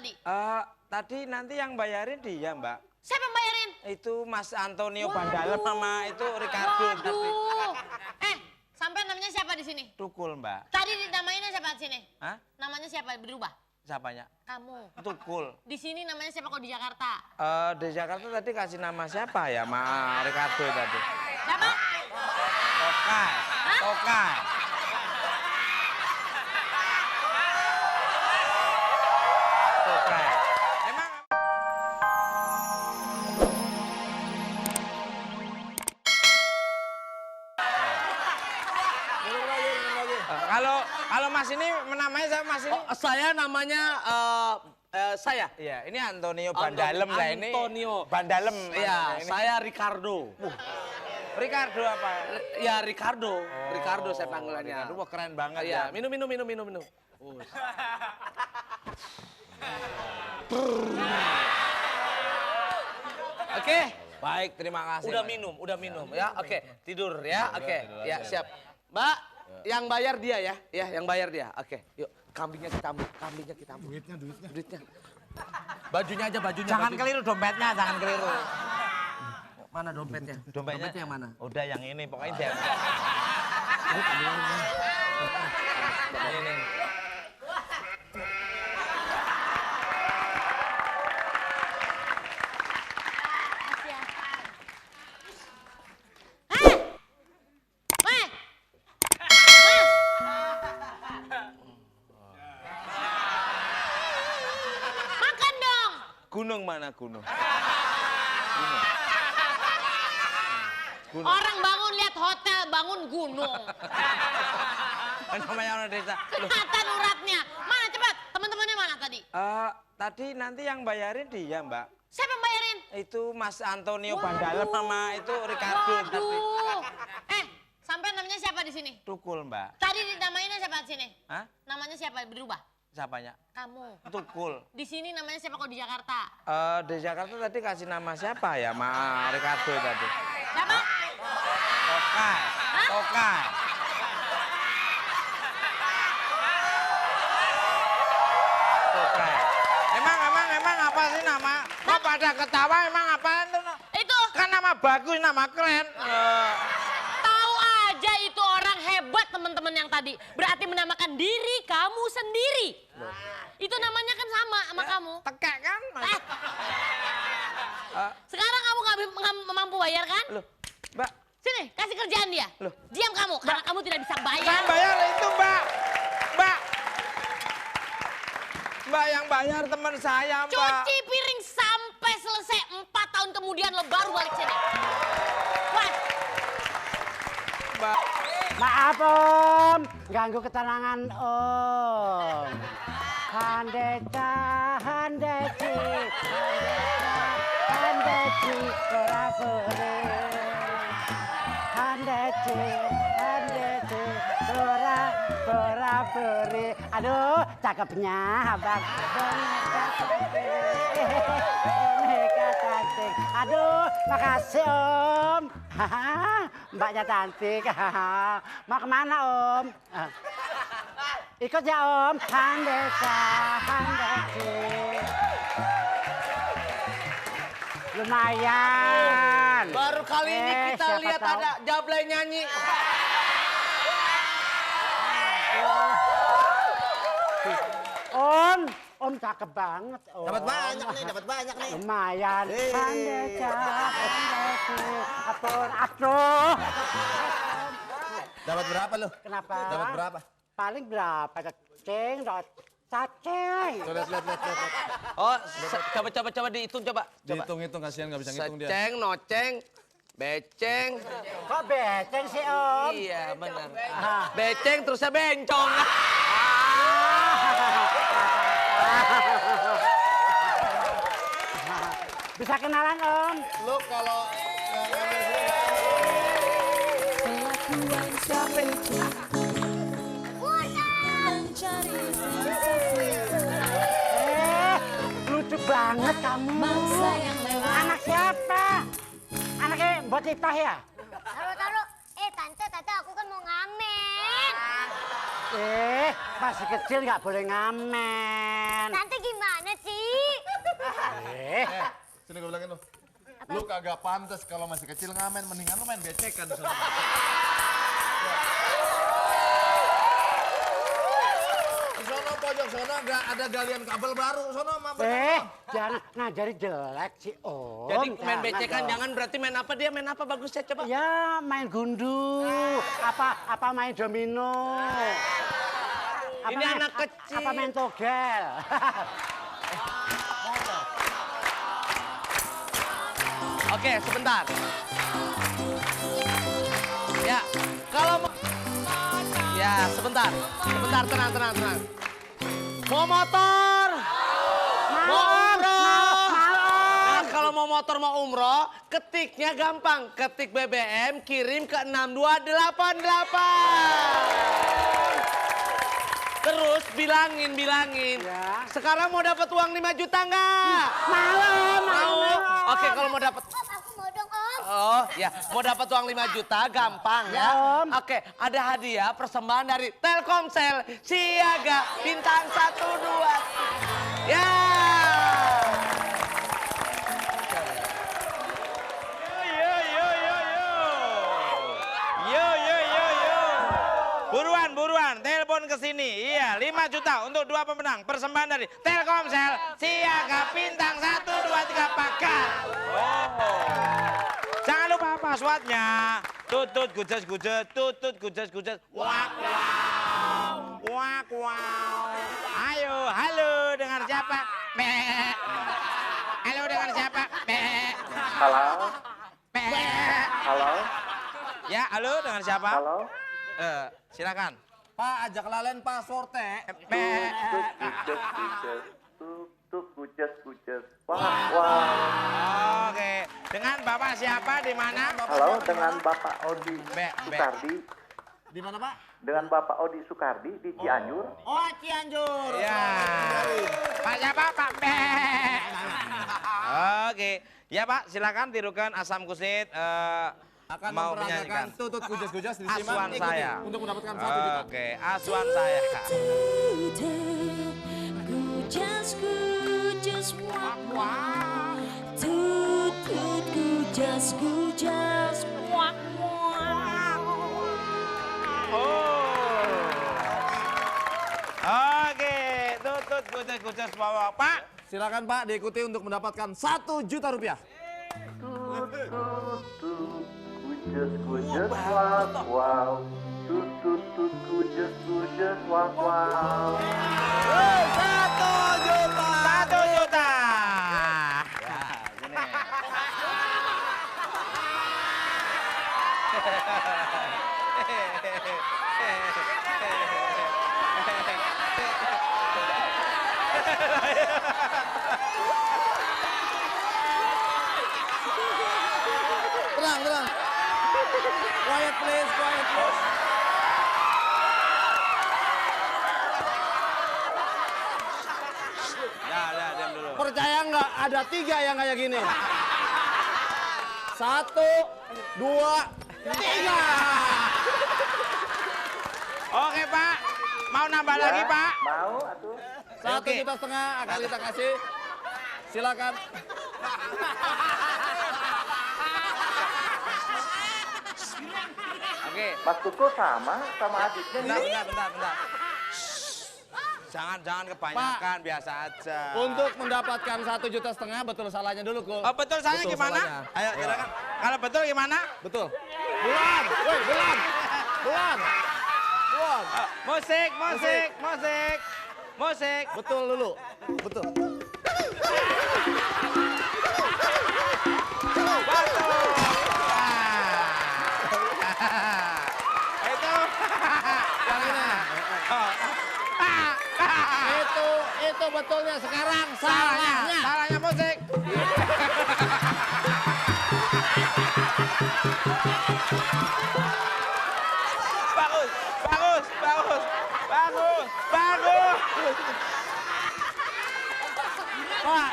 tadi? Tadi nanti yang bayarin dia, Mbak. Siapa yang bayarin? Itu Mas Antonio Bandalem sama itu Ricardo tadi. Sampai namanya siapa di sini? Tukul, Mbak. Tadi namanya siapa di sini? Hah? Namanya siapa? Berubah? Siapanya? Kamu. Tukul. Di sini namanya siapa kalau di Jakarta? Di Jakarta tadi kasih nama siapa ya? Ricardo tadi. Siapa? Tokai. Hah? Tokai. Tokai. Emang kalau Mas ini namanya siapa Mas ini? Saya namanya saya. Iya, ini Antonio Bandalem lah ini. Antonio Bandalem. Iya, ini. saya Ricardo. Ricardo apa? Ya Ricardo. Ricardo saya panggilannya. Ricardo, wah keren banget Iya, ya. minum. Oke. Baik, terima kasih. Udah minum ya. Oke, tidur ya. Oke, ya siap. Mbak, yang bayar dia ya. Ya, yang bayar dia. Oke, yuk. Kambingnya kita ambil. Duitnya. Bajunya aja, bajunya. Jangan keliru dompetnya, jangan keliru. Mana dompetnya? Dompetnya yang mana? Udah yang ini, pokoknya dia. Ini. Makan dong. Gunung mana gunung? Orang bangun lihat hotel, bangun gunung. Namanya orang desa. Kelihatan uratnya. Mana cepat? Teman-temannya mana tadi? Tadi nanti yang bayarin dia, Mbak. Siapa yang bayarin? Itu Mas Antonio Bandalem sama itu Ricardo tadi. Sampai namanya siapa di sini? Tukul, Mbak. Tadi namanya siapa di sini? Hah? Namanya siapa? Berubah? Siapanya? Kamu. Tukul. Di sini namanya siapa kalau di Jakarta? Di Jakarta tadi kasih nama siapa ya? Ricardo tadi. Siapa? Tokai. Hah? Tokai. Tokai. Emang apa sih nama? Kok pada ketawa emang apaan tuh? Itu. Kan nama bagus, nama keren. Tahu aja itu orang hebat teman-teman yang tadi. Berarti menamakan diri kamu sendiri. Itu namanya kan sama kamu. Tekek kan? Sekarang kamu nggak mampu bayar kan? Loh, Mbak. Sini, kasih kerjaan dia. Loh. Diam kamu, karena kamu tidak bisa bayar. Kan bayar itu, Mbak. Mbak yang bayar teman saya, Mbak. Cuci piring sampai selesai 4 tahun kemudian lo baru balik sini. What? Mbak. Maaf Om, ganggu ketenangan Om. Handeci, pura-pura. Handeci, pura-pura. Aduh, cakepnya abang. Boneka cantik. Aduh, makasih Om. Mbaknya cantik. Mau kemana Om? Ikut ya Om. Handeci. Lumayan. Baru kali ini kita lihat tahu. ada Jablay nyanyi. Om cakep banget Om. Dapat banyak nih. Lumayan. Handeci. Dapat berapa lu? Kenapa? Dapat berapa? Paling berapa? Cacing. Lihat. Oh, coba dihitung coba. Dihitung kasihan nggak bisa ngitung dia. Seceng, noceng, beceng. Kok beceng sih Om? Iya benar. Beceng terusnya bencong. Bisa kenalan Om? Lu kalau Lucu banget kamu. Anak siapa? Anaknya Mbak Cipah ya? Taruh. Tante, aku kan mau ngamen. Masih kecil nggak boleh ngamen. Tante gimana sih? Sini gue bilangin lu. Lu kagak pantas kalau masih kecil ngamen, mendingan lu main becekan di sana. Di sono pojok sono ada galian kabel baru sono mah. Jangan ngajari jelek sih Om. Jadi main Jangan becekan dong. jangan berarti main apa dia? Main apa bagusnya coba? Ya main gundu, apa main domino. Ini anak kecil. Apa main togel. Oke, sebentar. Ya, kalau mau... Ya, sebentar. Sebentar, tenang. Mau motor? Mau umroh? Nah, kalau mau motor mau umroh, ketiknya gampang. Ketik BBM, kirim ke 6288. Terus bilangin. Ya. Sekarang mau dapat uang 5 juta nggak? Mau. Oke, kalau mau dapat... Om, aku mau dong Om. Oh ya, mau dapat uang 5 juta gampang ya. Om. Oke, ada hadiah persembahan dari Telkomsel Siaga Bintang 12. Ya. Yo. Buruan, telepon ke sini. Iya, 5 juta untuk 2 pemenang. Persembahan dari Telkomsel Siaga Bintang 123 Pakar. Oh. Jangan lupa passwordnya. Tutut gujes, tutut. Wak. Ayo, halo dengan siapa? Halo dengan siapa? Halo. Ya, halo dengan siapa? Halo, Silakan. Pak, ajak lalen passwordnya. kuces. Wah. Oke, dengan Bapak siapa di mana? Halo, dengan Bapak Odi Be. Sukardi. Di mana, Pak? Dengan Bapak Odi Sukardi di Cianjur. Oh, Cianjur. Ya. Pak siapa? Pak Be. Oke. Ya Pak, silakan tirukan asam kusit. Akan Mau memperagakan menyanyikan tutut kujas asuhan saya. Untuk mendapatkan 1 juta. Oke, asuhan saya. Oke, tutut kujas Pak. Silakan Pak diikuti untuk mendapatkan 1 juta rupiah. Kuces, wow. Tutut kuces, wow. 1 juta. Ya, sini. Tenang. Quiet please. Ya, diam dulu. Percaya nggak ada 3 yang kayak gini? 1, 2, 3. Oke Pak, mau nambah lagi Pak? Mau atuh. 1,5 juta akan kita kasih. Silakan. Oke. Mas Kuko sama adiknya. Bentar. Jangan kebanyakan, biasa aja. Untuk mendapatkan 1,5 juta, betul salahnya dulu, Kul. Oh, betul salahnya Betul gimana? salahnya. Ayo, silakan. Kalau betul gimana? Betul. Bulan. Musik. Betul dulu. Betul. Itu. Yang ini. Itu betulnya. Sekarang salahnya. Salahnya musik. Bagus. Pak.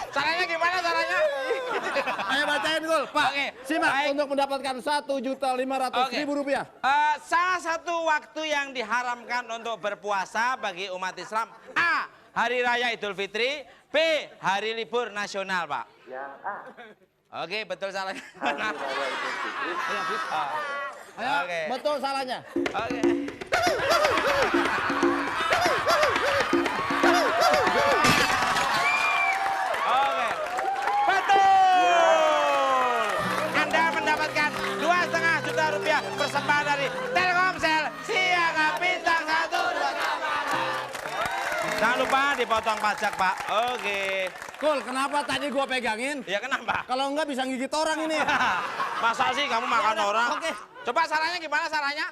Caranya gimana caranya? Ayo bacain, Kul. Pak. Oke, Simak baik. untuk mendapatkan Rp1.500.000 rupiah. Salah satu waktu yang diharamkan untuk berpuasa bagi umat Islam. A. Hari Raya Idul Fitri. B. Hari libur nasional, Pak. Yang A. Oke, betul salahnya. Hari Raya Idul Fitri. Ayo, Oke. betul salahnya. Oke. Oke. Betul. Anda mendapatkan 2,5 juta rupiah persembahan dari Telkomsel Siaga Bintang 1. Jangan lupa dipotong pajak, Pak. Oke. Kul, kenapa tadi gua pegangin? Ya kenapa? Kalau enggak bisa gigit orang ini. Masa sih kamu makan orang? Oke. Coba salahnya gimana salahnya?